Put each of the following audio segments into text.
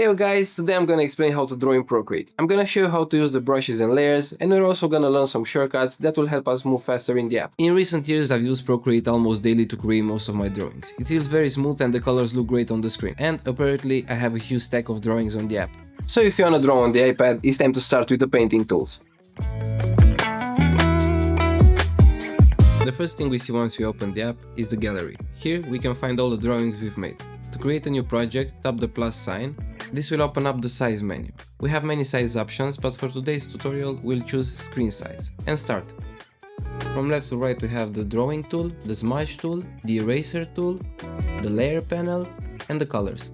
Hey guys, today I'm gonna explain how to draw in Procreate. I'm gonna show you how to use the brushes and layers, and we're also gonna learn some shortcuts that will help us move faster in the app. In recent years I've used Procreate almost daily to create most of my drawings. It feels very smooth and the colors look great on the screen, and apparently I have a huge stack of drawings on the app. So if you wanna draw on the iPad, it's time to start with the painting tools. The first thing we see once we open the app is the gallery. Here we can find all the drawings we've made. To create a new project, tap the plus sign. This will open up the size menu. We have many size options, but for today's tutorial we'll choose screen size and start. From left to right we have the drawing tool, the smudge tool, the eraser tool, the layer panel and the colors.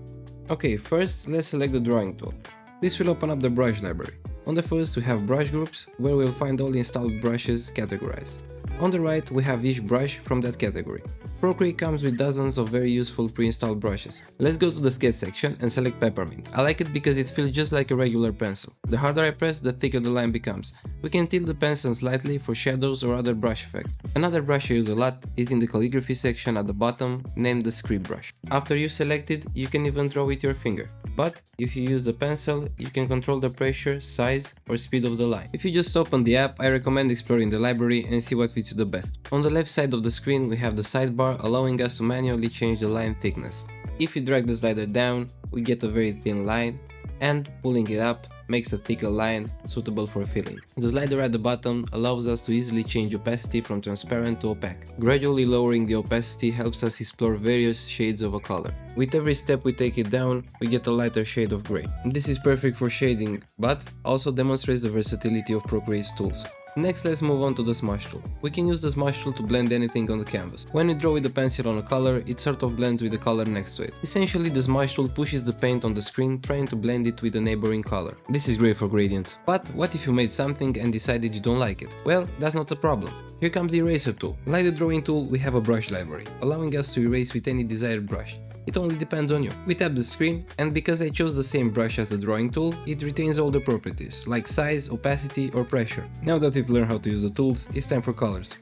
Okay, first let's select the drawing tool. This will open up the brush library. On the first we have brush groups, where we'll find all the installed brushes categorized. On the right we have each brush from that category. Procreate comes with dozens of very useful pre-installed brushes. Let's go to the sketch section and select Peppermint. I like it because it feels just like a regular pencil. The harder I press, the thicker the line becomes. We can tilt the pencil slightly for shadows or other brush effects. Another brush I use a lot is in the calligraphy section at the bottom, named the script brush. After you select it, you can even draw with your finger. But if you use the pencil, you can control the pressure, size or speed of the line. If you just open the app, I recommend exploring the library and see what fits you the best. On the left side of the screen we have the sidebar, allowing us to manually change the line thickness. If you drag the slider down, we get a very thin line, and pulling it up makes a thicker line suitable for filling. The slider at the bottom allows us to easily change opacity from transparent to opaque. Gradually lowering the opacity helps us explore various shades of a color. With every step we take it down, we get a lighter shade of gray. This is perfect for shading, but also demonstrates the versatility of Procreate's tools. Next, let's move on to the smudge tool. We can use the smudge tool to blend anything on the canvas. When we draw with the pencil on a color, it sort of blends with the color next to it. Essentially, the smudge tool pushes the paint on the screen, trying to blend it with the neighboring color. This is great for gradients. But what if you made something and decided you don't like it? Well, that's not a problem. Here comes the eraser tool. Like the drawing tool, we have a brush library, allowing us to erase with any desired brush. It only depends on you. We tap the screen, and because I chose the same brush as the drawing tool, it retains all the properties, like size, opacity or pressure. Now that we've learned how to use the tools, it's time for colors.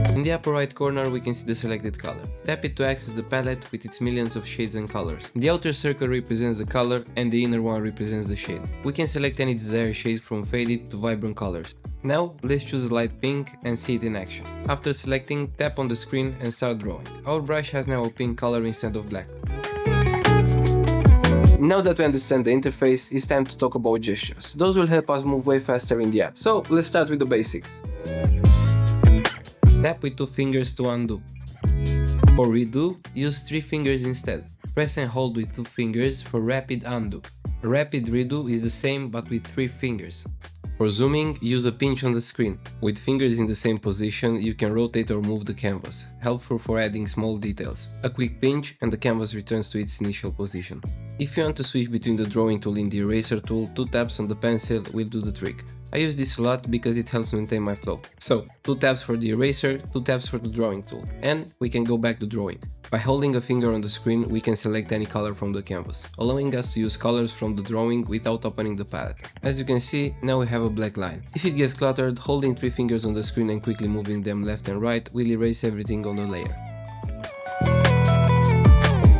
In the upper right corner we can see the selected color. Tap it to access the palette with its millions of shades and colors. The outer circle represents the color and the inner one represents the shade. We can select any desired shade from faded to vibrant colors. Now let's choose a light pink and see it in action. After selecting, tap on the screen and start drawing. Our brush has now a pink color instead of black. Now that we understand the interface, it's time to talk about gestures. Those will help us move way faster in the app. So let's start with the basics. Tap with 2 fingers to undo. For redo, use 3 fingers instead. Press and hold with 2 fingers for rapid undo. Rapid redo is the same but with 3 fingers. For zooming, use a pinch on the screen. With fingers in the same position, you can rotate or move the canvas, helpful for adding small details. A quick pinch and the canvas returns to its initial position. If you want to switch between the drawing tool and the eraser tool, 2 taps on the pencil will do the trick. I use this a lot because it helps maintain my flow. So, 2 taps for the eraser, 2 taps for the drawing tool, and we can go back to drawing. By holding a finger on the screen, we can select any color from the canvas, allowing us to use colors from the drawing without opening the palette. As you can see, now we have a black line. If it gets cluttered, holding 3 fingers on the screen and quickly moving them left and right will erase everything on the layer.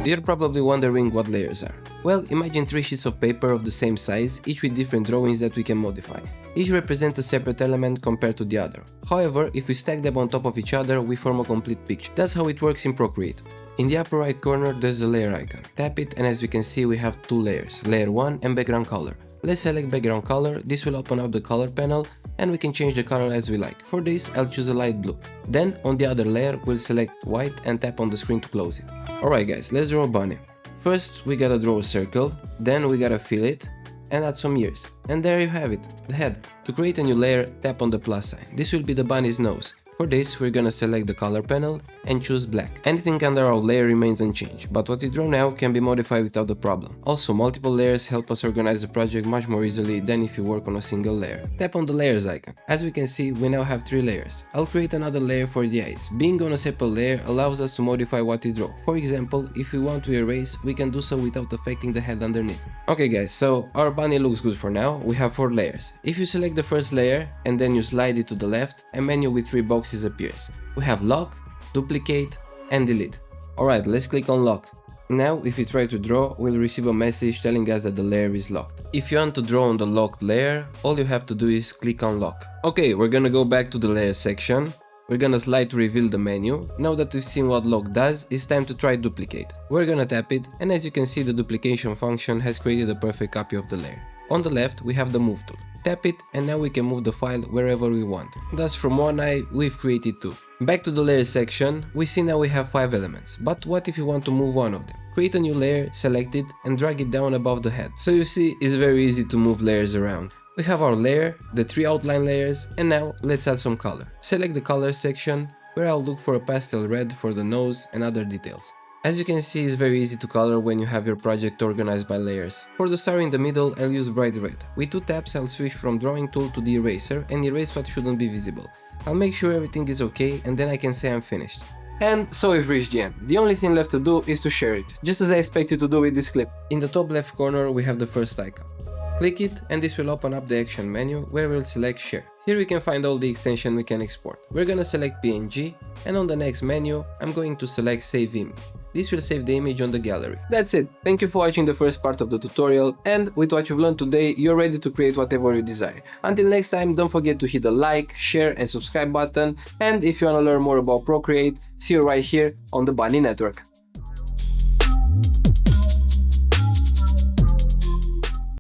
You're probably wondering what layers are. Well, imagine 3 sheets of paper of the same size, each with different drawings that we can modify. Each represents a separate element compared to the other. However, if we stack them on top of each other, we form a complete picture. That's how it works in Procreate. In the upper right corner, there's a layer icon. Tap it and as you can see we have 2 layers, layer 1 and background color. Let's select background color, this will open up the color panel and we can change the color as we like. For this, I'll choose a light blue. Then, on the other layer, we'll select white and tap on the screen to close it. Alright guys, let's draw a bunny. First, we gotta draw a circle, then we gotta fill it and add some ears. And there you have it, the head. To create a new layer, tap on the plus sign. This will be the bunny's nose. For this, we're gonna select the color panel and choose black. Anything under our layer remains unchanged, but what we draw now can be modified without a problem. Also, multiple layers help us organize the project much more easily than if you work on a single layer. Tap on the layers icon. As we can see, we now have 3 layers. I'll create another layer for the eyes. Being on a separate layer allows us to modify what we draw. For example, if we want to erase, we can do so without affecting the head underneath. Okay guys, so our bunny looks good for now. We have 4 layers. If you select the first layer and then you slide it to the left, a menu with 3 boxes appears. We have lock, duplicate and delete. Alright, let's click on lock. Now, if we try to draw, we'll receive a message telling us that the layer is locked. If you want to draw on the locked layer, all you have to do is click on lock. Okay, we're gonna go back to the layer section. We're gonna slide to reveal the menu. Now that we've seen what lock does, it's time to try duplicate. We're gonna tap it, and as you can see, the duplication function has created a perfect copy of the layer. On the left, we have the move tool. Tap it, and now we can move the file wherever we want. Thus, from one eye, we've created two. Back to the layer section, we see now we have 5 elements, but what if you want to move one of them? Create a new layer, select it, and drag it down above the head. So you see, it's very easy to move layers around. We have our layer, the 3 outline layers, and now let's add some color. Select the color section, where I'll look for a pastel red for the nose and other details. As you can see, it's very easy to color when you have your project organized by layers. For the star in the middle, I'll use bright red. With 2 taps, I'll switch from drawing tool to the eraser and erase what shouldn't be visible. I'll make sure everything is okay, and then I can say I'm finished. And so we've reached the end. The only thing left to do is to share it, just as I expect you to do with this clip. In the top left corner, we have the first icon. Click it, and this will open up the action menu where we'll select share. Here we can find all the extension we can export. We're gonna select PNG, and on the next menu, I'm going to select save image. This will save the image on the gallery. That's it. Thank you for watching the first part of the tutorial, and with what you've learned today, you're ready to create whatever you desire. Until next time, don't forget to hit the like, share and subscribe button, and if you wanna learn more about Procreate, see you right here on the Bunny Network.